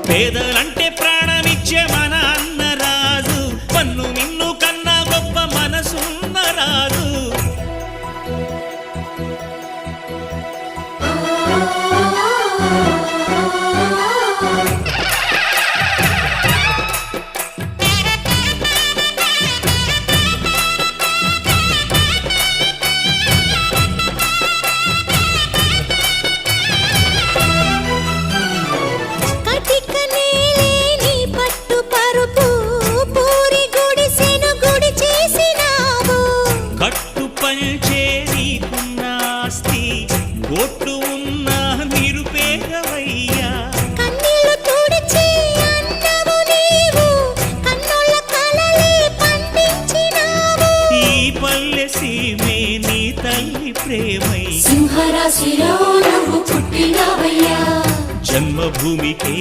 పేదలంటే ప్రాణమిచ్చే మన అన్నరాజు, పన్ను నిన్ను కన్నా గొప్ప మనసున్న రాజు. కట్టు పంచే నీకున్న ఆస్తి కోట్లు ఉన్న నిరుపేదవయ్యా. కన్నీళ్లు తుడిచి అన్నము నీవు, కన్నుల కలలే పండించినావు. ఈ పల్లె సీమే నీ తల్లి ప్రేమై సింహరాశిలో నువ్వు పుట్టినవయ్యా. జన్మభూమికే